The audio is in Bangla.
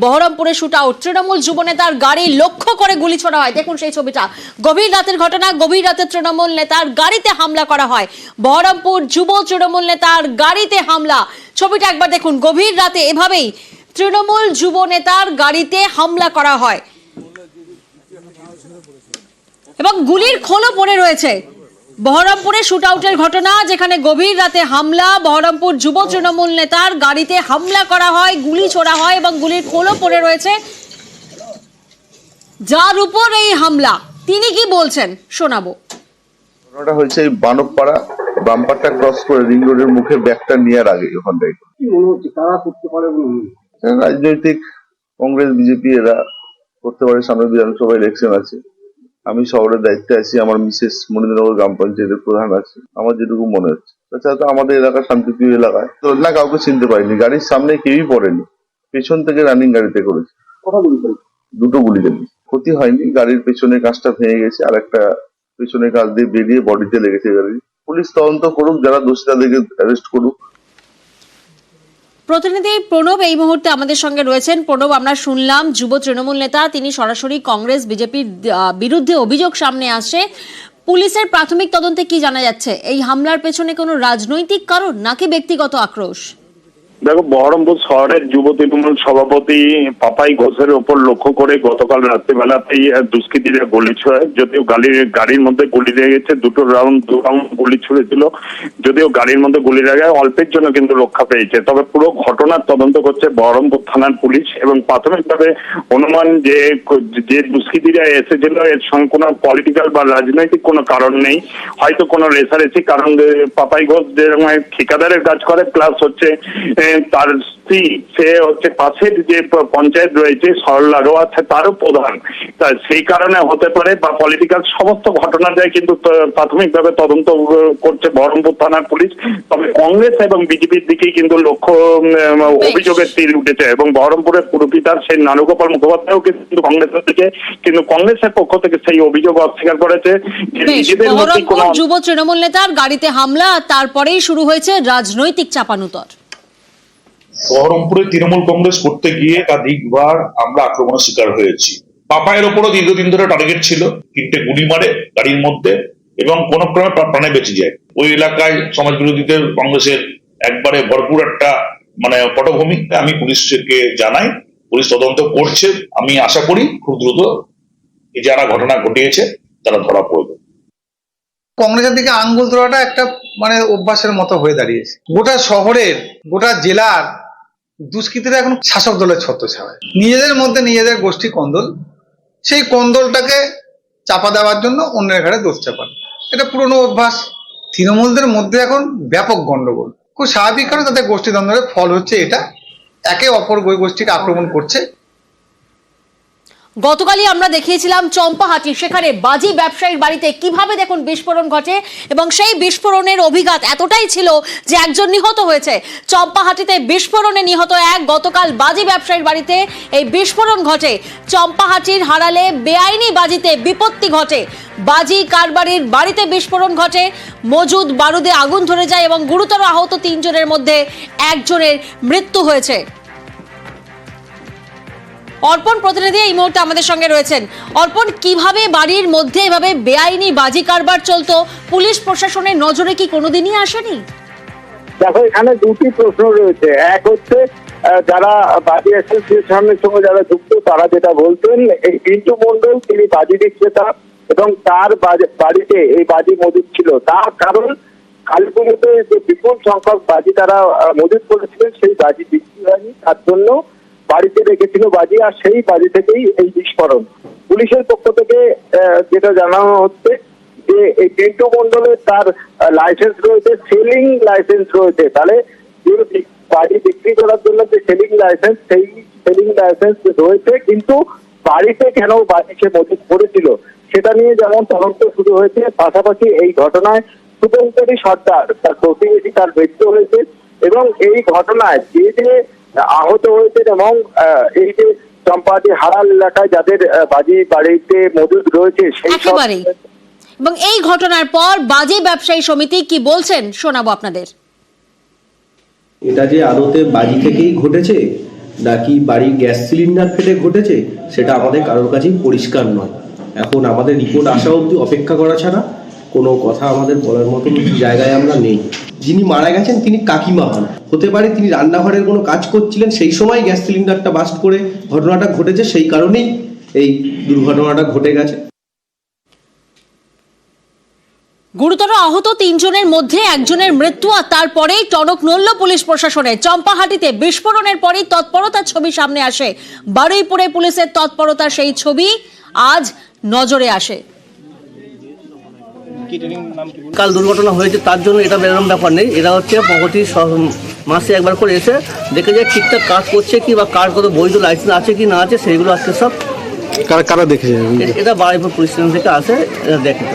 বহরমপুরে শুট আউট, তৃণমূল যুবনেতার গাড়ি লক্ষ্য করে গুলি ছোড়া হয়। দেখুন সেই ছবিটা, গভীর রাতের ঘটনা। গভীর রাতে তৃণমূল নেতার গাড়িতে হামলা করা হয়। বহরমপুর যুব তৃণমূল নেতার গাড়িতে হামলা, ছবিটা একবার দেখুন। গভীর রাতে এভাবেই তৃণমূল যুব নেতার গাড়িতে হামলা করা হয় এবং গুলির খোলও পড়ে রয়েছে। বহরমপুরে শুট আউটের ঘটনা, যেখানে গভীর রাতে হামলা, বহরমপুর যুব তৃণমূল নেতার গাড়িতে হামলা করা হয়, গুলি ছোড়া হয় এবং গুলির খোলও পড়ে রয়েছে। যার উপর এই হামলা, তিনি কি বলছেন শোনাবো। ঘটনাটা হয়েছে বানকপাড়া, বাম্পারটা ক্রস করে রিং রোডের মুখে ব্যাগটা নেওয়ার আগে। ওখান থেকে কি মনে হচ্ছে তারা করতে পারে বলে রাজনৈতিক কংগ্রেস বিজেপি এরা করতে পারে। সামনে বিধানসভা ইলেকশন আছে, আমি শহরের দায়িত্বে আছি, আমার মিসেস মনিন্দ্রনগর গ্রাম পঞ্চায়েতের প্রধান আছে। আমার যেটুকু মনে হচ্ছে, তাছাড়া তো আমাদের এলাকা শান্তিপ্রিয় এলাকায় তো না, কাউকে চিনতে পারিনি। গাড়ির সামনে কেউই পড়েনি, পেছন থেকে রানিং গাড়িতে করেছে। কথা বলতে দুটো গুলি লেগেছে, ক্ষতি হয়নি। গাড়ির পেছনের কাঁচটা ভেঙে গেছে, আর একটা পেছনের কাঁচ দিয়ে বেরিয়ে বডিতে লেগেছে গাড়ি। পুলিশ তদন্ত করুক, যারা দোষী তাদেরকে অ্যারেস্ট করুক। প্রতিনিধি প্রণব এই মুহূর্তে আমাদের সঙ্গে রয়েছেন। প্রণব, আমরা শুনলাম যুব তৃণমূল নেতা তিনি সরাসরি কংগ্রেস বিজেপির বিরুদ্ধে অভিযোগ সামনে আসে। পুলিশের প্রাথমিক তদন্তে কি জানা যাচ্ছে? এই হামলার পেছনে কোনো রাজনৈতিক কারণ নাকি ব্যক্তিগত আক্রোশ? দেখো, বহরমপুর শহরের যুব তৃণমূল সভাপতি পাপাই ঘোষের ওপর লক্ষ্য করে গতকাল রাত্রিবেলাতেই দুষ্কৃতীরা গুলি ছোড়ে। যদিও গাড়ির মধ্যে গুলি লেগেছে, দু রাউন্ড গুলি ছুড়েছিল। যদিও গাড়ির মধ্যে গুলি লাগে অল্পের জন্য কিন্তু রক্ষা পেয়েছে। তবে পুরো ঘটনার তদন্ত করছে বহরমপুর থানার পুলিশ এবং প্রাথমিকভাবে অনুমান যে দুষ্কৃতীরা এসেছিল এর সঙ্গে কোনো পলিটিক্যাল বা রাজনৈতিক কোনো কারণ নেই, হয়তো কোনো রেসারেসি। কারণ পাপাই ঘোষ যে ঠিকাদারের কাজ করে, প্লাস হচ্ছে তার স্ত্রী, সে হচ্ছে পাশের যে পঞ্চায়েত রয়েছে সরলা রোয়া, তারও প্রধান। সেই কারণে হতে পারে বা পলিটিক্যাল সমস্ত ঘটনাটাই কিন্তু প্রাথমিকভাবে তদন্ত করছে বহরমপুর থানার পুলিশ। তবে কংগ্রেস এবং বিজেপির দিকেই কিন্তু লক্ষ্য অভিযোগের তীর উঠেছে এবং বহরমপুরের পুরপিতার সেই নানুগোপাল মুখোপাধ্যায়ও কিন্তু কংগ্রেসের দিকে, কিন্তু কংগ্রেসের পক্ষ থেকে সেই অভিযোগ অস্বীকার করেছে। বহরমপুর যুব তৃণমূল নেতার গাড়িতে হামলা, তারপরেই শুরু হয়েছে রাজনৈতিক চাপানুতর। বহরমপুরে তৃণমূল কংগ্রেস করতে গিয়ে একাধিকবার আমরা আক্রমণের শিকার হয়েছি। পাপায়ের ওপরও দীর্ঘদিন ধরে টার্গেট ছিল, 3টে গুলি মারে গাড়ির মধ্যে এবং কোনো ক্রমে প্রাণে বেঁচে যায়। ওই এলাকায় সমাজ বিরোধীদের কংগ্রেসের একবারে ভরপুর একটা পটভূমি। আমি পুলিশকে জানাই, পুলিশ তদন্ত করছে। আমি আশা করি খুব দ্রুত যারা ঘটনা ঘটিয়েছে তারা ধরা পড়বে। কংগ্রেসের দিকে আঙ্গুল তোলাটা একটা অভ্যাসের মতো হয়ে দাঁড়িয়েছে। গোটা শহরের, গোটা জেলার দুষ্কৃতীরা এখন শাসক দলের ছত্রছায়ায়, নিজেদের মধ্যে নিজেদের গোষ্ঠী কন্দল, সেই কন্দলটাকে চাপা দেওয়ার জন্য অন্যের ঘাড়ে দোষ চাপানো, এটা পুরনো অভ্যাস। তৃণমূলদের মধ্যে এখন ব্যাপক গন্ডগোল, খুব স্বাভাবিক কারণে তাদের গোষ্ঠীদ্বন্দ্বের ফল হচ্ছে এটা, একে অপর গোষ্ঠীকে আক্রমণ করছে। গতকালই আমরা দেখিয়েছিলাম চম্পাহাটি, সেখানে বাজি ব্যবসায়ীর বাড়িতে কিভাবে দেখুন বিস্ফোরণ ঘটে এবং সেই বিস্ফোরণের অভিঘাত এতটাই ছিল যে একজন নিহত হয়েছে। চম্পাহাটিতে বিস্ফোরণে নিহত এক, গতকাল বাজি ব্যবসায়ীর বাড়িতে এই বিস্ফোরণ ঘটে। চম্পাহাটির হারালে বেআইনি বাজিতে বিপত্তি ঘটে, বাজি কারবারির বাড়িতে বিস্ফোরণ ঘটে, মজুদ বারুদে আগুন ধরে যায় এবং গুরুতর আহত 3 জনের মধ্যে একজনের মৃত্যু হয়েছে। অর্পণ প্রতিনিধি এই মুহূর্তে আমাদের সঙ্গে রয়েছেন। অর্পণ, কিভাবে বাড়ির মধ্যে এভাবে বেআইনি বাজি কারবার চলতো, পুলিশ প্রশাসনের নজরে কি কোনোদিনই আসেনি? দেখো, এখানে দুটি প্রশ্ন রয়েছে। এক হচ্ছে যারা বাজি অ্যাসোসিয়েশনের সঙ্গে যারা যুক্ত তারা যেটা বলতেন, এই পিন্টু মন্ডল তিনি বাজি বিক্রেতা এবং তার বাড়িতে এই বাজি মজুদ ছিল। তার কারণ কালীপুজোতে যে বিপুল সংখ্যক বাজি তারা মজুদ করেছিলেন সেই বাজি বিক্রি হয়নি, তার জন্য বাড়িতে রেখেছিল বাজি, আর সেই বাজি থেকেই এই বিস্ফোরণ। পুলিশের পক্ষ থেকে যেটা জানানো হচ্ছে যে এই পিন্টু মন্ডলের তার লাইসেন্স রয়েছে, সেলিং লাইসেন্স রয়েছে। তাহলে যে বাজি বিক্রি করার জন্য যে সেলিং লাইসেন্স, সেই সেলিং লাইসেন্স রয়েছে, কিন্তু বাড়িতে কেন বাজি সে মজুদ করেছিল সেটা নিয়ে যেমন তদন্ত শুরু হয়েছে। পাশাপাশি এই ঘটনায় শুভঙ্করী সর্দার, তার প্রতিবেশী, তার মৃত্যু হয়েছে এবং এই ঘটনায় যে আহত হয়েছেন এবং এই যে চম্পাহাটি হারাল এলাকায় যাদের বাজি বাড়িতে মজুদ রয়েছে সেই সব। এবং এই ঘটনার পর বাজি ব্যবসায়ী সমিতি কি বলছেন শোনাবো আপনাদের। এটা যে আদতে বাজি থেকেই ঘটেছে নাকি বাড়ির গ্যাস সিলিন্ডার ফেটে ঘটেছে সেটা আমাদের কারোর কাছেই পরিষ্কার নয়। এখন আমাদের রিপোর্ট আসা অবধি অপেক্ষা করা ছাড়া কোনো কথা আমাদের বলার মতো জায়গায় আমরা নেই। যিনি মারা গেছেন তিনি কাকিমা হন, হতে পারে তিনি রান্নাঘরের কোনো কাজ করছিলেন, সেই সময় গ্যাস সিলিন্ডারটা বাস্ট করে ঘটনাটা ঘটেছে, সেই কারণেই এই দুর্ঘটনাটা ঘটে গেছে। গুরুতর আহত 3 জনের মধ্যে একজনের মৃত্যু, আর তারপরেই টনক নড়ল পুলিশ প্রশাসনের। চম্পাহাটিতে বিস্ফোরণের পরই তৎপরতার ছবি সামনে আসে। বারুইপুরে পুলিশের তৎপরতার সেই ছবি আজ নজরে আসে। কাল দুর্ঘটনা হয়েছে তার জন্য এটা বেরোনোর ব্যাপার নেই, এরা হচ্ছে প্রতি মাসে একবার করে এসে দেখে যায় ঠিকঠাক কাজ করছে কি বা কার কত বৈধ লাইসেন্স আছে কি না আছে সেইগুলো আজকে সব কারা দেখেছে? এটা বারুইপুর পুলিশ স্টেশন থেকে আসে, এটা দেখে।